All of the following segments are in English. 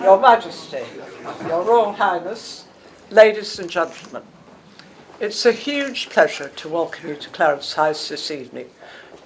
Your Majesty, Your Royal Highness, ladies and gentlemen, it's a huge pleasure to welcome you to Clarence House this evening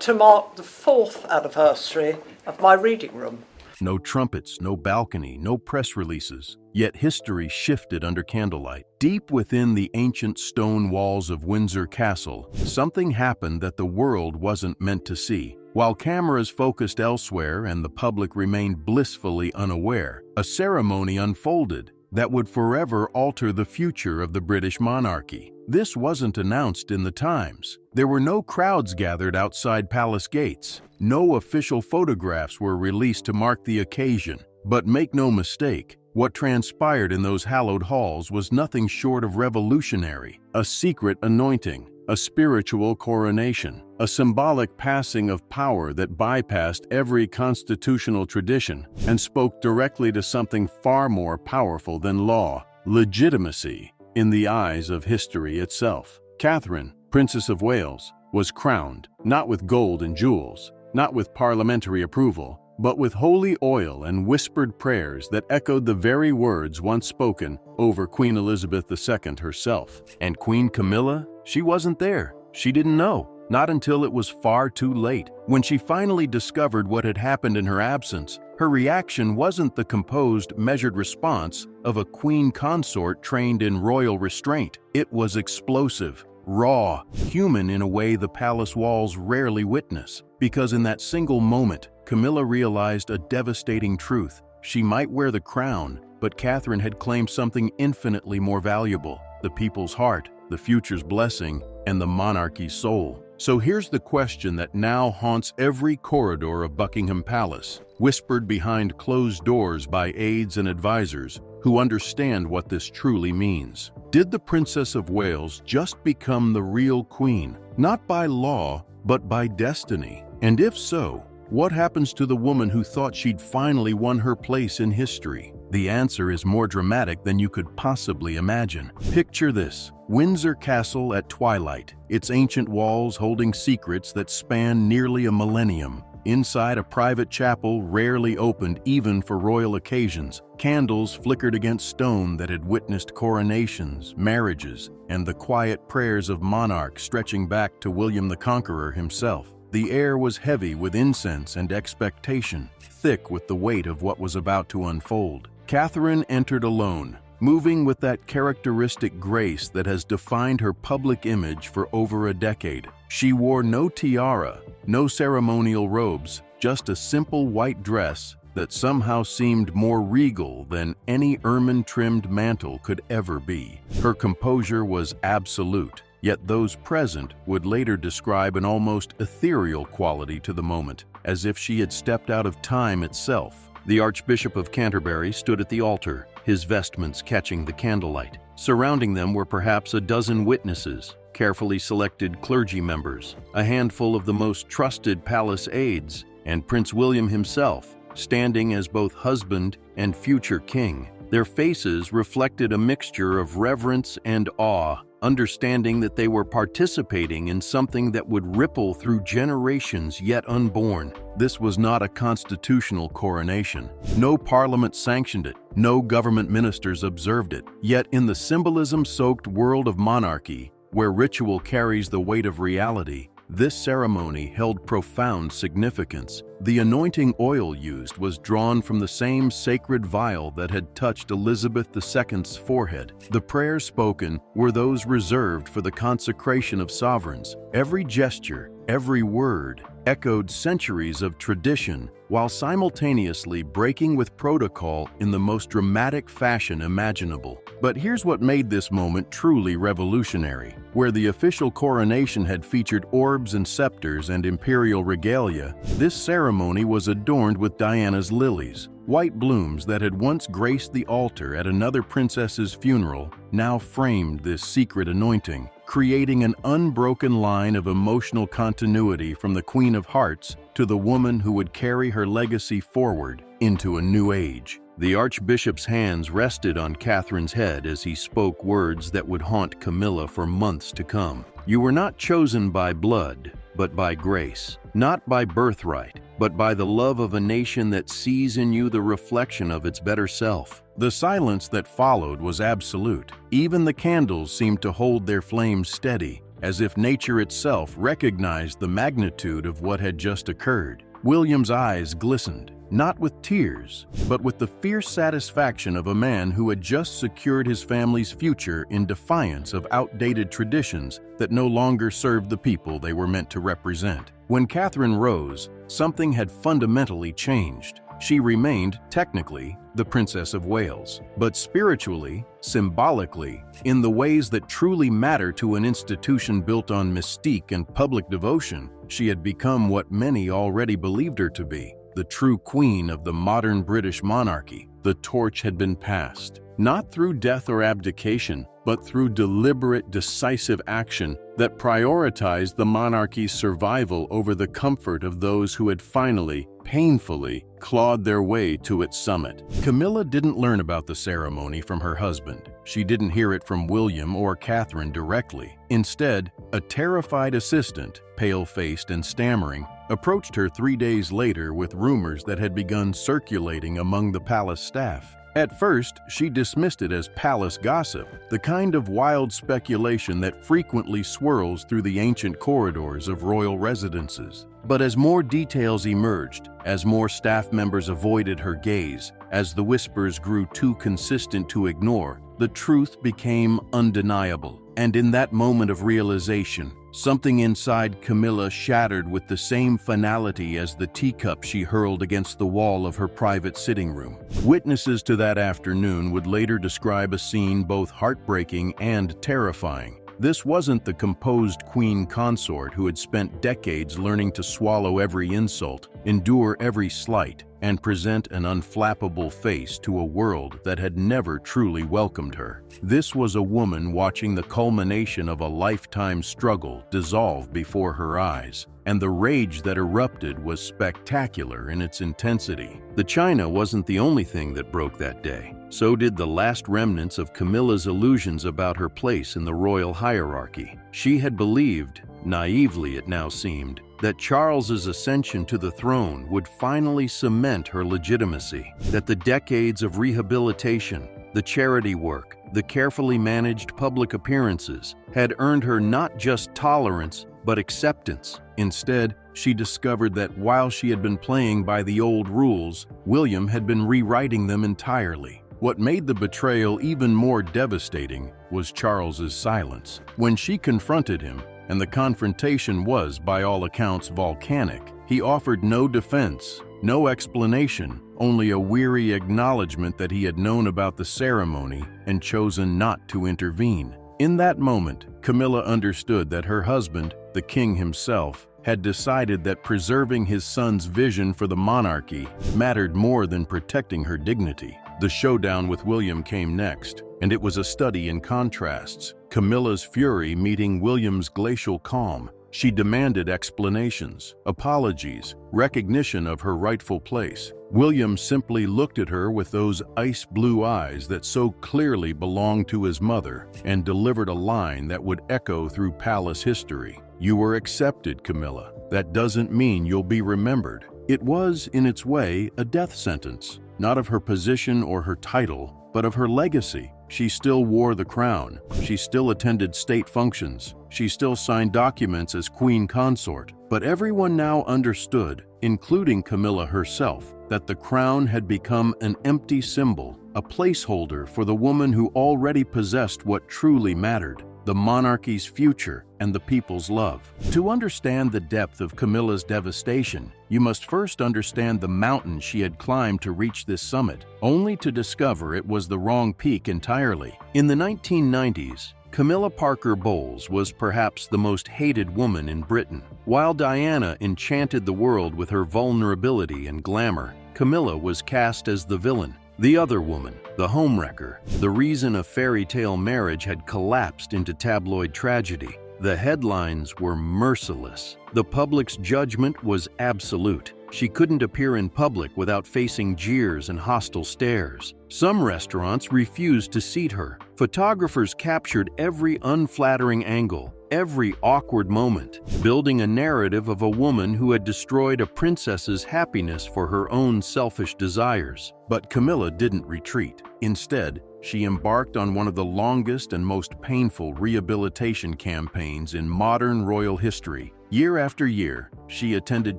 to mark the 4th anniversary of my reading room. No trumpets, no balcony, no press releases. Yet history shifted under candlelight. Deep within the ancient stone walls of Windsor Castle, something happened that the world wasn't meant to see. While cameras focused elsewhere and the public remained blissfully unaware, a ceremony unfolded that would forever alter the future of the British monarchy. This wasn't announced in the Times. There were no crowds gathered outside palace gates. No official photographs were released to mark the occasion. But make no mistake, what transpired in those hallowed halls was nothing short of revolutionary. A secret anointing, a spiritual coronation, a symbolic passing of power that bypassed every constitutional tradition and spoke directly to something far more powerful than law: legitimacy in the eyes of history itself. Catherine, Princess of Wales, was crowned, not with gold and jewels, not with parliamentary approval, but with holy oil and whispered prayers that echoed the very words once spoken over Queen Elizabeth II herself. And Queen Camilla? She wasn't there. She didn't know. Not until it was far too late. When she finally discovered what had happened in her absence, her reaction wasn't the composed, measured response of a queen consort trained in royal restraint. It was explosive, raw, human in a way the palace walls rarely witness. Because in that single moment, Camilla realized a devastating truth. She might wear the crown, but Catherine had claimed something infinitely more valuable: the people's heart, the future's blessing, and the monarchy's soul. So here's the question that now haunts every corridor of Buckingham Palace, whispered behind closed doors by aides and advisors who understand what this truly means. Did the Princess of Wales just become the real queen, not by law, but by destiny? And if so, what happens to the woman who thought she'd finally won her place in history? The answer is more dramatic than you could possibly imagine. Picture this: Windsor Castle at twilight, its ancient walls holding secrets that span nearly a millennium. Inside a private chapel rarely opened even for royal occasions, candles flickered against stone that had witnessed coronations, marriages, and the quiet prayers of monarchs stretching back to William the Conqueror himself. The air was heavy with incense and expectation, thick with the weight of what was about to unfold. Catherine entered alone, moving with that characteristic grace that has defined her public image for over a decade. She wore no tiara, no ceremonial robes, just a simple white dress that somehow seemed more regal than any ermine-trimmed mantle could ever be. Her composure was absolute, yet those present would later describe an almost ethereal quality to the moment, as if she had stepped out of time itself. The Archbishop of Canterbury stood at the altar, his vestments catching the candlelight. Surrounding them were perhaps a dozen witnesses, carefully selected clergy members, a handful of the most trusted palace aides, and Prince William himself, standing as both husband and future king. Their faces reflected a mixture of reverence and awe, understanding that they were participating in something that would ripple through generations yet unborn. This was not a constitutional coronation. No parliament sanctioned it. No government ministers observed it. Yet in the symbolism-soaked world of monarchy, where ritual carries the weight of reality, this ceremony held profound significance. The anointing oil used was drawn from the same sacred vial that had touched Elizabeth II's forehead. The prayers spoken were those reserved for the consecration of sovereigns. Every gesture, every word, echoed centuries of tradition while simultaneously breaking with protocol in the most dramatic fashion imaginable. But here's what made this moment truly revolutionary. Where the official coronation had featured orbs and scepters and imperial regalia, this ceremony was adorned with Diana's lilies. White blooms that had once graced the altar at another princess's funeral now framed this secret anointing, creating an unbroken line of emotional continuity from the Queen of Hearts to the woman who would carry her legacy forward into a new age. The Archbishop's hands rested on Catherine's head as he spoke words that would haunt Camilla for months to come. "You were not chosen by blood. but by grace. Not by birthright, but by the love of a nation that sees in you the reflection of its better self. The silence that followed was absolute. Even the candles seemed to hold their flames steady, as if nature itself recognized the magnitude of what had just occurred. William's eyes glistened, not with tears, but with the fierce satisfaction of a man who had just secured his family's future in defiance of outdated traditions that no longer served the people they were meant to represent. When Catherine rose, something had fundamentally changed. She remained, technically, the Princess of Wales, but spiritually, symbolically, in the ways that truly matter to an institution built on mystique and public devotion, she had become what many already believed her to be, the true queen of the modern British monarchy. The torch had been passed, not through death or abdication, but through deliberate, decisive action that prioritized the monarchy's survival over the comfort of those who had finally, painfully, clawed their way to its summit. Camilla didn't learn about the ceremony from her husband. She didn't hear it from William or Catherine directly. Instead, a terrified assistant, pale-faced and stammering, approached her 3 days later with rumors that had begun circulating among the palace staff. At first, she dismissed it as palace gossip, the kind of wild speculation that frequently swirls through the ancient corridors of royal residences. But as more details emerged, as more staff members avoided her gaze, as the whispers grew too consistent to ignore, the truth became undeniable. And in that moment of realization, something inside Camilla shattered with the same finality as the teacup she hurled against the wall of her private sitting room. Witnesses to that afternoon would later describe a scene both heartbreaking and terrifying. This wasn't the composed queen consort who had spent decades learning to swallow every insult, endure every slight, and present an unflappable face to a world that had never truly welcomed her. This was a woman watching the culmination of a lifetime struggle dissolve before her eyes, and the rage that erupted was spectacular in its intensity. The china wasn't the only thing that broke that day. So did the last remnants of Camilla's illusions about her place in the royal hierarchy. She had believed, naively it now seemed, that Charles's ascension to the throne would finally cement her legitimacy, that the decades of rehabilitation, the charity work, the carefully managed public appearances had earned her not just tolerance, but acceptance. Instead, she discovered that while she had been playing by the old rules, William had been rewriting them entirely. What made the betrayal even more devastating was Charles's silence. When she confronted him, and the confrontation was, by all accounts, volcanic, he offered no defense, no explanation, only a weary acknowledgement that he had known about the ceremony and chosen not to intervene. In that moment, Camilla understood that her husband, the king himself, had decided that preserving his son's vision for the monarchy mattered more than protecting her dignity. The showdown with William came next, and it was a study in contrasts. Camilla's fury meeting William's glacial calm. She demanded explanations, apologies, recognition of her rightful place. William simply looked at her with those ice-blue eyes that so clearly belonged to his mother and delivered a line that would echo through palace history. "You were accepted, Camilla. That doesn't mean you'll be remembered." It was, in its way, a death sentence, not of her position or her title, but of her legacy. She still wore the crown. She still attended state functions. She still signed documents as queen consort. But everyone now understood, including Camilla herself, that the crown had become an empty symbol, a placeholder for the woman who already possessed what truly mattered: the monarchy's future and the people's love. To understand the depth of Camilla's devastation, you must first understand the mountain she had climbed to reach this summit, only to discover it was the wrong peak entirely. In the 1990s, Camilla Parker Bowles was perhaps the most hated woman in Britain. While Diana enchanted the world with her vulnerability and glamour, Camilla was cast as the villain. The other woman, the homewrecker, the reason a fairy tale marriage had collapsed into tabloid tragedy. The headlines were merciless. The public's judgment was absolute. She couldn't appear in public without facing jeers and hostile stares. Some restaurants refused to seat her. Photographers captured every unflattering angle, every awkward moment, building a narrative of a woman who had destroyed a princess's happiness for her own selfish desires. But Camilla didn't retreat. Instead, she embarked on one of the longest and most painful rehabilitation campaigns in modern royal history. Year after year, she attended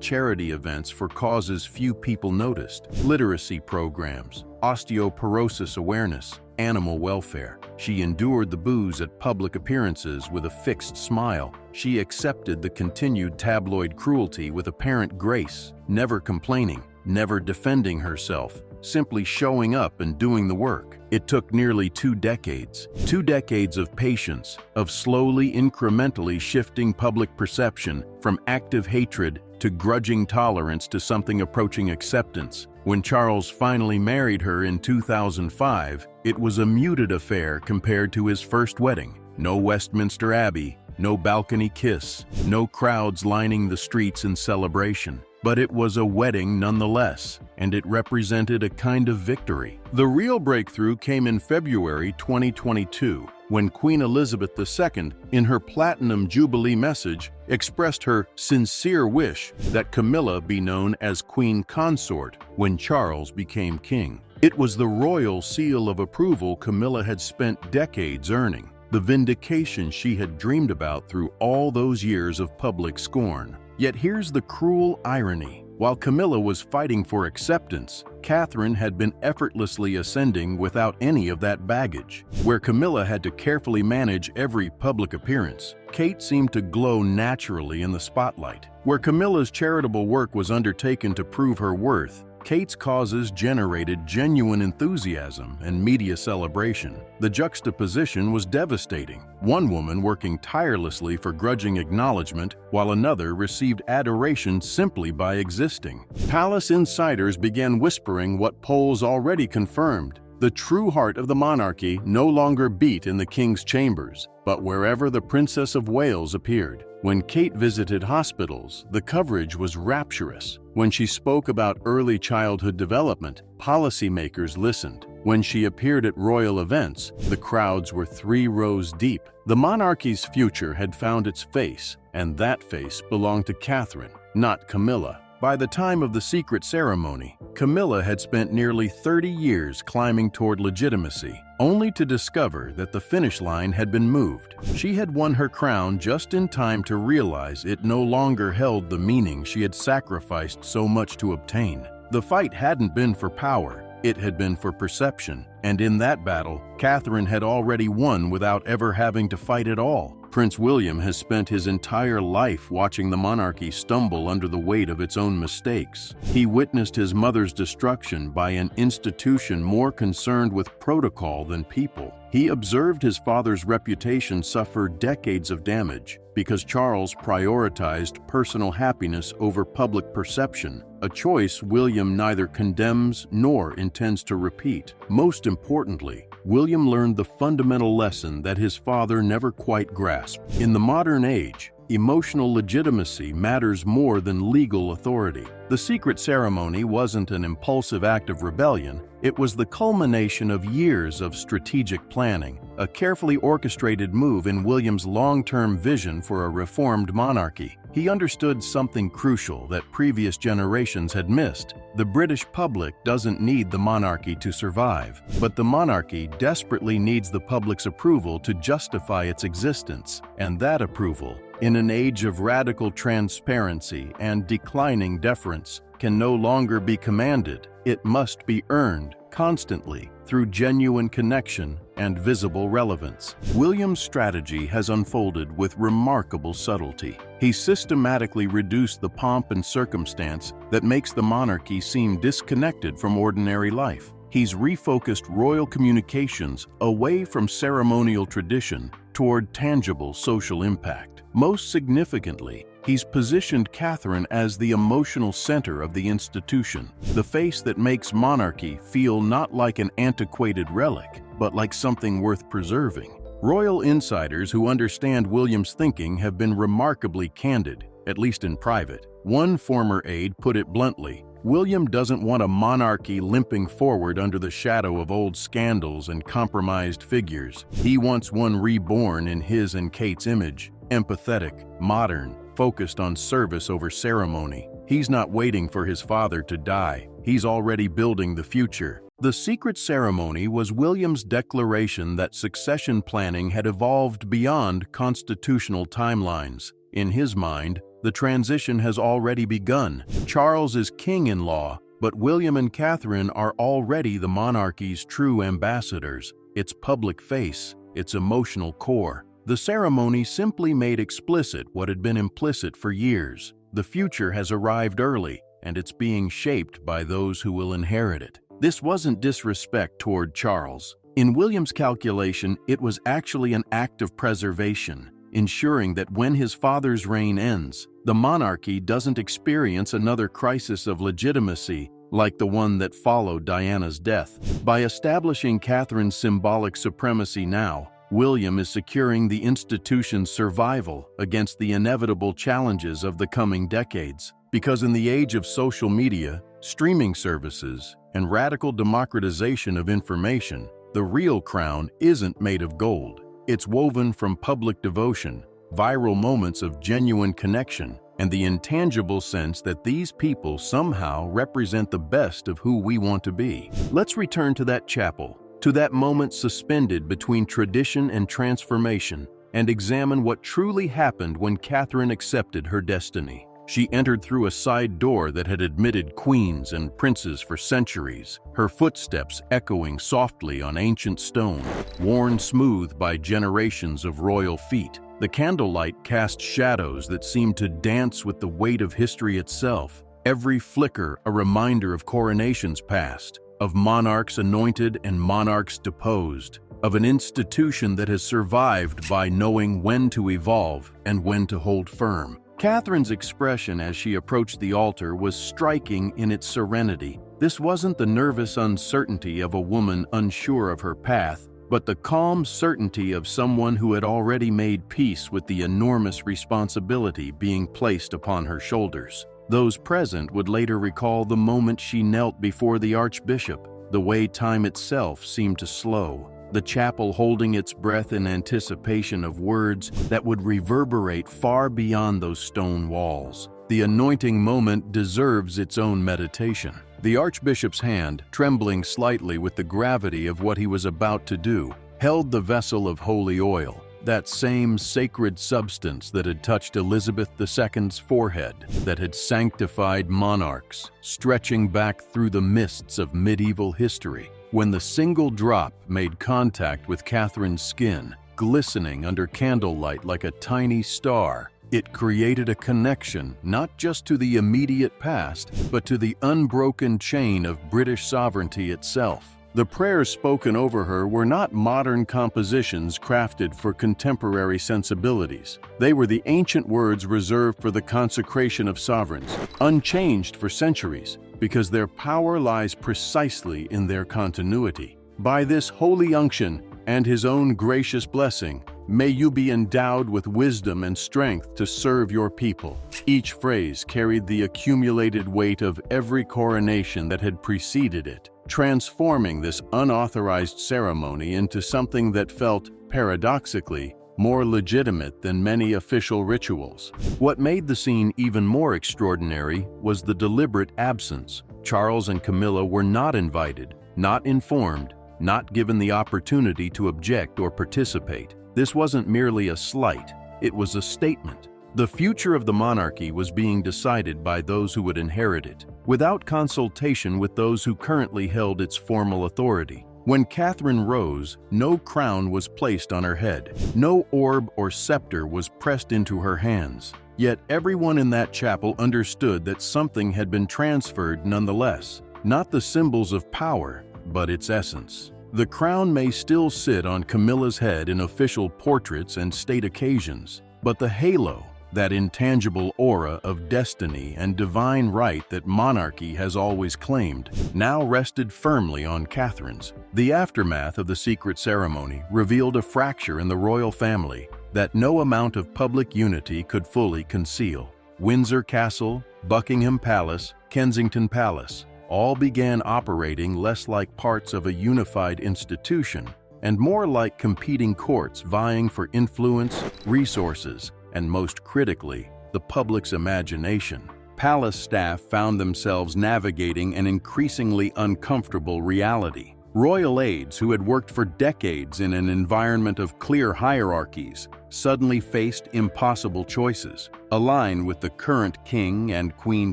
charity events for causes few people noticed: literacy programs, osteoporosis awareness, animal welfare. She endured the boos at public appearances with a fixed smile. She accepted the continued tabloid cruelty with apparent grace, never complaining, never defending herself, simply showing up and doing the work. It took nearly 2 decades. 2 decades of patience, of slowly, incrementally shifting public perception from active hatred to grudging tolerance to something approaching acceptance. When Charles finally married her in 2005, it was a muted affair compared to his first wedding. No Westminster Abbey, no balcony kiss, no crowds lining the streets in celebration. But it was a wedding nonetheless, and it represented a kind of victory. The real breakthrough came in February 2022, when Queen Elizabeth II, in her Platinum Jubilee message, expressed her sincere wish that Camilla be known as Queen Consort when Charles became king. It was the royal seal of approval Camilla had spent decades earning, the vindication she had dreamed about through all those years of public scorn. Yet here's the cruel irony. While Camilla was fighting for acceptance, Catherine had been effortlessly ascending without any of that baggage. Where Camilla had to carefully manage every public appearance, Kate seemed to glow naturally in the spotlight. Where Camilla's charitable work was undertaken to prove her worth, Kate's causes generated genuine enthusiasm and media celebration. The juxtaposition was devastating. One woman working tirelessly for grudging acknowledgement, while another received adoration simply by existing. Palace insiders began whispering what polls already confirmed. The true heart of the monarchy no longer beat in the king's chambers, but wherever the Princess of Wales appeared. When Kate visited hospitals, the coverage was rapturous. When she spoke about early childhood development, policymakers listened. When she appeared at royal events, the crowds were 3 rows deep. The monarchy's future had found its face, and that face belonged to Catherine, not Camilla. By the time of the secret ceremony, Camilla had spent nearly 30 years climbing toward legitimacy, only to discover that the finish line had been moved. She had won her crown just in time to realize it no longer held the meaning she had sacrificed so much to obtain. The fight hadn't been for power, it had been for perception, and in that battle, Catherine had already won without ever having to fight at all. Prince William has spent his entire life watching the monarchy stumble under the weight of its own mistakes. He witnessed his mother's destruction by an institution more concerned with protocol than people. He observed his father's reputation suffer decades of damage because Charles prioritized personal happiness over public perception, a choice William neither condemns nor intends to repeat. Most importantly, William learned the fundamental lesson that his father never quite grasped. In the modern age, emotional legitimacy matters more than legal authority. The secret ceremony wasn't an impulsive act of rebellion, it was the culmination of years of strategic planning, a carefully orchestrated move in William's long-term vision for a reformed monarchy. He understood something crucial that previous generations had missed. The British public doesn't need the monarchy to survive, but the monarchy desperately needs the public's approval to justify its existence, and that approval, in an age of radical transparency and declining deference, can no longer be commanded. It must be earned constantly through genuine connection and visible relevance. William's strategy has unfolded with remarkable subtlety. He systematically reduced the pomp and circumstance that makes the monarchy seem disconnected from ordinary life. He's refocused royal communications away from ceremonial tradition toward tangible social impact. Most significantly, he's positioned Catherine as the emotional center of the institution, the face that makes monarchy feel not like an antiquated relic, but like something worth preserving. Royal insiders who understand William's thinking have been remarkably candid, at least in private. One former aide put it bluntly, William doesn't want a monarchy limping forward under the shadow of old scandals and compromised figures. He wants one reborn in his and Kate's image. empathetic, modern, focused on service over ceremony. He's not waiting for his father to die. He's already building the future. The secret ceremony was William's declaration that succession planning had evolved beyond constitutional timelines. In his mind, the transition has already begun. Charles is king-in-law, but William and Catherine are already the monarchy's true ambassadors, its public face, its emotional core. The ceremony simply made explicit what had been implicit for years. The future has arrived early, and it's being shaped by those who will inherit it. This wasn't disrespect toward Charles. In William's calculation, it was actually an act of preservation, ensuring that when his father's reign ends, the monarchy doesn't experience another crisis of legitimacy like the one that followed Diana's death. By establishing Catherine's symbolic supremacy now, William is securing the institution's survival against the inevitable challenges of the coming decades. Because in the age of social media, streaming services, and radical democratization of information, the real crown isn't made of gold. It's woven from public devotion, viral moments of genuine connection, and the intangible sense that these people somehow represent the best of who we want to be. Let's return to that chapel, to that moment suspended between tradition and transformation, and examine what truly happened when Catherine accepted her destiny. She entered through a side door that had admitted queens and princes for centuries, her footsteps echoing softly on ancient stone, worn smooth by generations of royal feet. The candlelight cast shadows that seemed to dance with the weight of history itself, every flicker a reminder of coronations past, of monarchs anointed and monarchs deposed, of an institution that has survived by knowing when to evolve and when to hold firm. Catherine's expression as she approached the altar was striking in its serenity. This wasn't the nervous uncertainty of a woman unsure of her path, but the calm certainty of someone who had already made peace with the enormous responsibility being placed upon her shoulders. Those present would later recall the moment she knelt before the archbishop, the way time itself seemed to slow, the chapel holding its breath in anticipation of words that would reverberate far beyond those stone walls. The anointing moment deserves its own meditation. The archbishop's hand, trembling slightly with the gravity of what he was about to do, held the vessel of holy oil, that same sacred substance that had touched Elizabeth II's forehead, that had sanctified monarchs, stretching back through the mists of medieval history. When the single drop made contact with Catherine's skin, glistening under candlelight like a tiny star, it created a connection not just to the immediate past, but to the unbroken chain of British sovereignty itself. The prayers spoken over her were not modern compositions crafted for contemporary sensibilities. They were the ancient words reserved for the consecration of sovereigns, unchanged for centuries, because their power lies precisely in their continuity. By this holy unction and his own gracious blessing, may you be endowed with wisdom and strength to serve your people. Each phrase carried the accumulated weight of every coronation that had preceded it, transforming this unauthorized ceremony into something that felt, paradoxically, more legitimate than many official rituals. What made the scene even more extraordinary was the deliberate absence. Charles and Camilla were not invited, not informed, not given the opportunity to object or participate. This wasn't merely a slight, it was a statement. The future of the monarchy was being decided by those who would inherit it, without consultation with those who currently held its formal authority. When Catherine rose, no crown was placed on her head, no orb or scepter was pressed into her hands. Yet everyone in that chapel understood that something had been transferred nonetheless, not the symbols of power, but its essence. The crown may still sit on Camilla's head in official portraits and state occasions, but the halo, that intangible aura of destiny and divine right that monarchy has always claimed, now rested firmly on Catherine's. The aftermath of the secret ceremony revealed a fracture in the royal family that no amount of public unity could fully conceal. Windsor Castle, Buckingham Palace, Kensington Palace, all began operating less like parts of a unified institution and more like competing courts vying for influence, resources, and most critically, the public's imagination. Palace staff found themselves navigating an increasingly uncomfortable reality. Royal aides who had worked for decades in an environment of clear hierarchies suddenly faced impossible choices: align with the current king and queen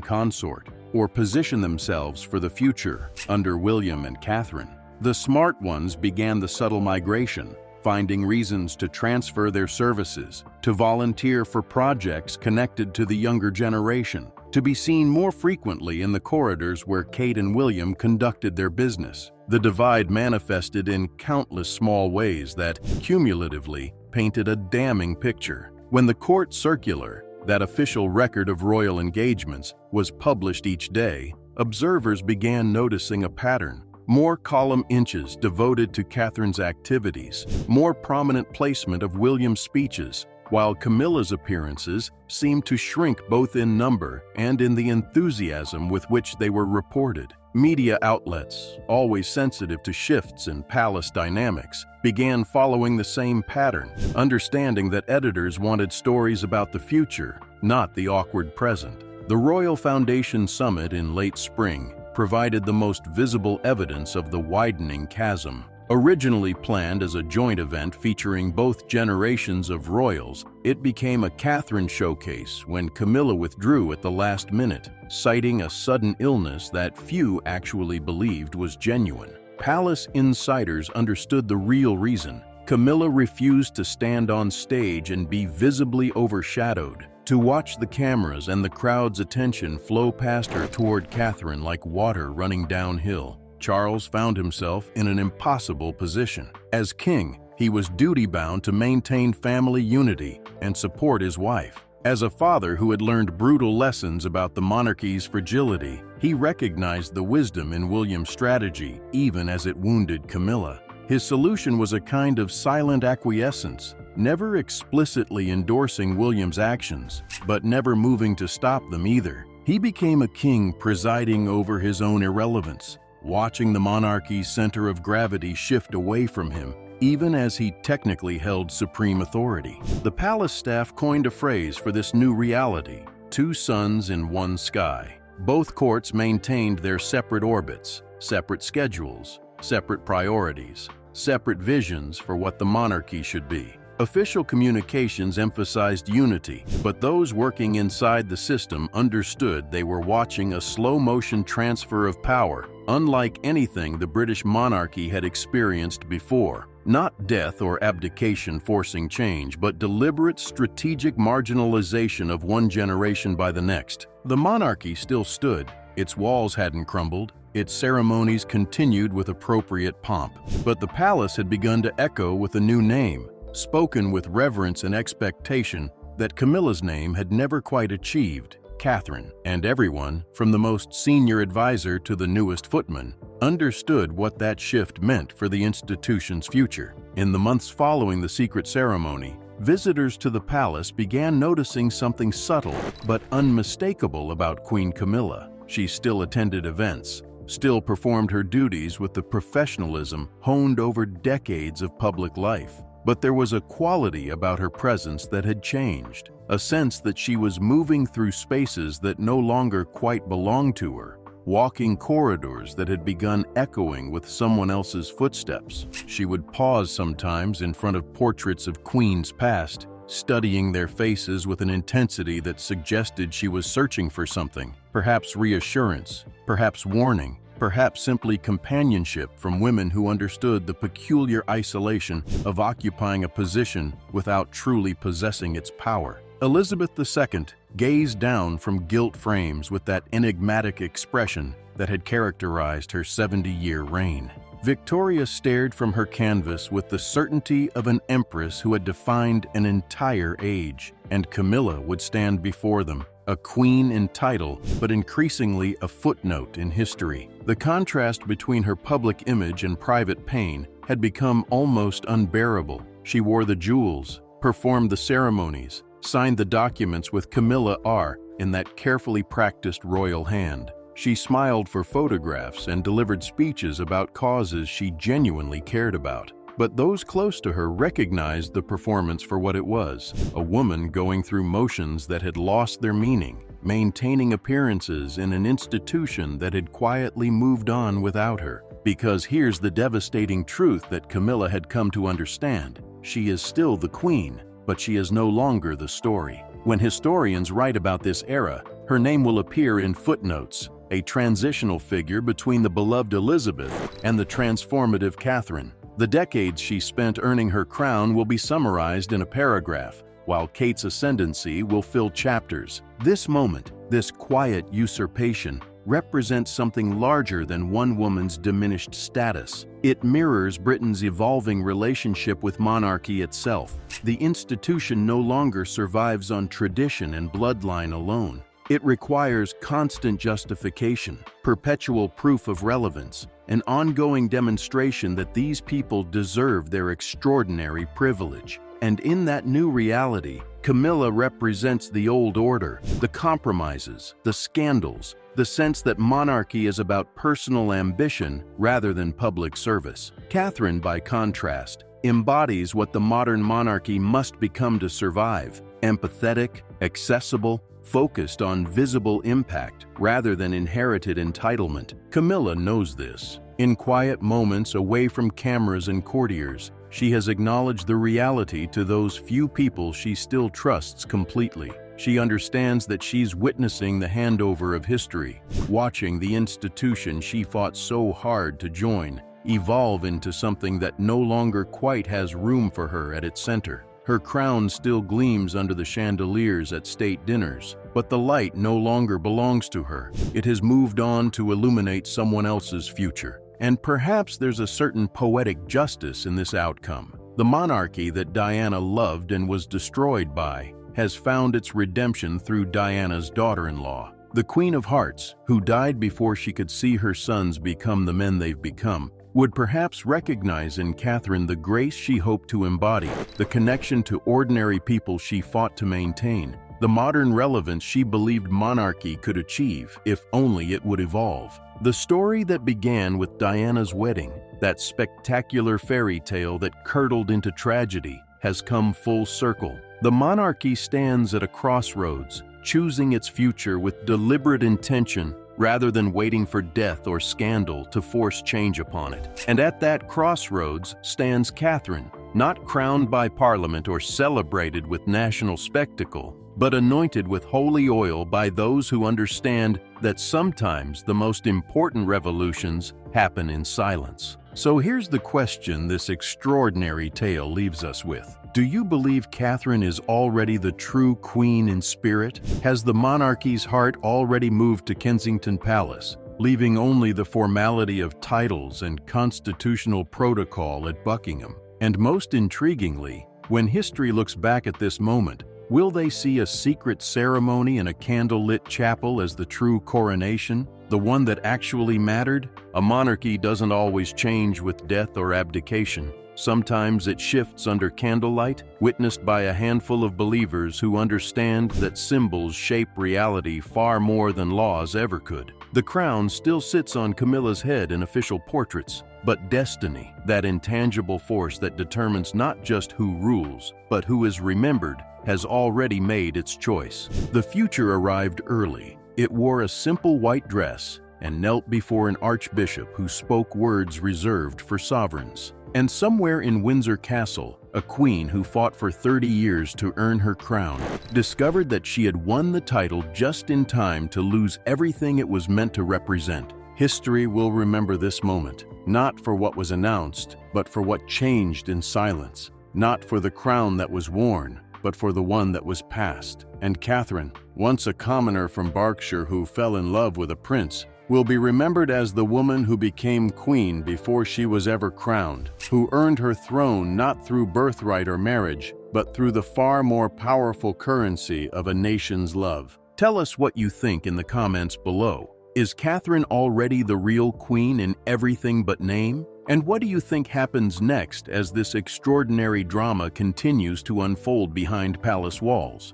consort, or position themselves for the future under William and Catherine. The smart ones began the subtle migration, finding reasons to transfer their services, to volunteer for projects connected to the younger generation, to be seen more frequently in the corridors where Kate and William conducted their business. The divide manifested in countless small ways that, cumulatively, painted a damning picture. When the court circular, that official record of royal engagements, was published each day, observers began noticing a pattern. More column inches devoted to Catherine's activities, more prominent placement of William's speeches, while Camilla's appearances seemed to shrink both in number and in the enthusiasm with which they were reported. Media outlets, always sensitive to shifts in palace dynamics, began following the same pattern, understanding that editors wanted stories about the future, not the awkward present. The Royal Foundation Summit in late spring provided the most visible evidence of the widening chasm. Originally planned as a joint event featuring both generations of royals, it became a Catherine showcase when Camilla withdrew at the last minute, citing a sudden illness that few actually believed was genuine. Palace insiders understood the real reason. Camilla refused to stand on stage and be visibly overshadowed, to watch the cameras and the crowd's attention flow past her toward Catherine like water running downhill. Charles found himself in an impossible position. As king, he was duty-bound to maintain family unity and support his wife. As a father who had learned brutal lessons about the monarchy's fragility, he recognized the wisdom in William's strategy, even as it wounded Camilla. His solution was a kind of silent acquiescence, never explicitly endorsing William's actions, but never moving to stop them either. He became a king presiding over his own irrelevance, watching the monarchy's center of gravity shift away from him, even as he technically held supreme authority. The palace staff coined a phrase for this new reality: two suns in one sky. Both courts maintained their separate orbits, separate schedules, separate priorities, separate visions for what the monarchy should be. Official communications emphasized unity, but those working inside the system understood they were watching a slow-motion transfer of power, unlike anything the British monarchy had experienced before. Not death or abdication forcing change, but deliberate strategic marginalization of one generation by the next. The monarchy still stood. Its walls hadn't crumbled. Its ceremonies continued with appropriate pomp. But the palace had begun to echo with a new name, spoken with reverence and expectation that Camilla's name had never quite achieved: Catherine. And everyone, from the most senior advisor to the newest footman, understood what that shift meant for the institution's future. In the months following the secret ceremony, visitors to the palace began noticing something subtle but unmistakable about Queen Camilla. She still attended events, still performed her duties with the professionalism honed over decades of public life. But there was a quality about her presence that had changed, a sense that she was moving through spaces that no longer quite belonged to her, walking corridors that had begun echoing with someone else's footsteps. She would pause sometimes in front of portraits of queens past, studying their faces with an intensity that suggested she was searching for something, perhaps reassurance, perhaps warning, perhaps simply companionship from women who understood the peculiar isolation of occupying a position without truly possessing its power. Elizabeth II gazed down from gilt frames with that enigmatic expression that had characterized her 70-year reign. Victoria stared from her canvas with the certainty of an empress who had defined an entire age, and Camilla would stand before them, a queen in title, but increasingly a footnote in history. The contrast between her public image and private pain had become almost unbearable. She wore the jewels, performed the ceremonies, signed the documents with Camilla R. in that carefully practiced royal hand. She smiled for photographs and delivered speeches about causes she genuinely cared about. but those close to her recognized the performance for what it was, a woman going through motions that had lost their meaning, maintaining appearances in an institution that had quietly moved on without her. Because here's the devastating truth that Camilla had come to understand. She is still the queen, but she is no longer the story. When historians write about this era, her name will appear in footnotes, a transitional figure between the beloved Elizabeth and the transformative Catherine. The decades she spent earning her crown will be summarized in a paragraph, while Kate's ascendancy will fill chapters. This moment, this quiet usurpation, represents something larger than one woman's diminished status. It mirrors Britain's evolving relationship with monarchy itself. The institution no longer survives on tradition and bloodline alone. It requires constant justification, perpetual proof of relevance, an ongoing demonstration that these people deserve their extraordinary privilege. And in that new reality, Camilla represents the old order, the compromises, the scandals, the sense that monarchy is about personal ambition rather than public service. Catherine, by contrast, embodies what the modern monarchy must become to survive: empathetic, accessible, focused on visible impact rather than inherited entitlement. Camilla knows this. In quiet moments away from cameras and courtiers, she has acknowledged the reality to those few people she still trusts completely. She understands that she's witnessing the handover of history, watching the institution she fought so hard to join evolve into something that no longer quite has room for her at its center. Her crown still gleams under the chandeliers at state dinners, but the light no longer belongs to her. It has moved on to illuminate someone else's future. And perhaps there's a certain poetic justice in this outcome. The monarchy that Diana loved and was destroyed by has found its redemption through Diana's daughter-in-law. The Queen of Hearts, who died before she could see her sons become the men they've become, would perhaps recognize in Catherine the grace she hoped to embody, the connection to ordinary people she fought to maintain, the modern relevance she believed monarchy could achieve if only it would evolve. The story that began with Diana's wedding, that spectacular fairy tale that curdled into tragedy, has come full circle. The monarchy stands at a crossroads, choosing its future with deliberate intention rather than waiting for death or scandal to force change upon it. And at that crossroads stands Catherine, not crowned by Parliament or celebrated with national spectacle, but anointed with holy oil by those who understand that sometimes the most important revolutions happen in silence. So here's the question this extraordinary tale leaves us with. Do you believe Catherine is already the true queen in spirit? Has the monarchy's heart already moved to Kensington Palace, leaving only the formality of titles and constitutional protocol at Buckingham? And most intriguingly, when history looks back at this moment, will they see a secret ceremony in a candlelit chapel as the true coronation, the one that actually mattered? A monarchy doesn't always change with death or abdication. Sometimes it shifts under candlelight, witnessed by a handful of believers who understand that symbols shape reality far more than laws ever could. The crown still sits on Camilla's head in official portraits, but destiny, that intangible force that determines not just who rules, but who is remembered, has already made its choice. The future arrived early. It wore a simple white dress and knelt before an archbishop who spoke words reserved for sovereigns. And somewhere in Windsor Castle, a queen who fought for 30 years to earn her crown discovered that she had won the title just in time to lose everything it was meant to represent. History will remember this moment, not for what was announced, but for what changed in silence. Not for the crown that was worn, but for the one that was passed. And Catherine, once a commoner from Berkshire who fell in love with a prince, will be remembered as the woman who became queen before she was ever crowned, who earned her throne not through birthright or marriage, but through the far more powerful currency of a nation's love. Tell us what you think in the comments below. Is Catherine already the real queen in everything but name? And what do you think happens next as this extraordinary drama continues to unfold behind palace walls?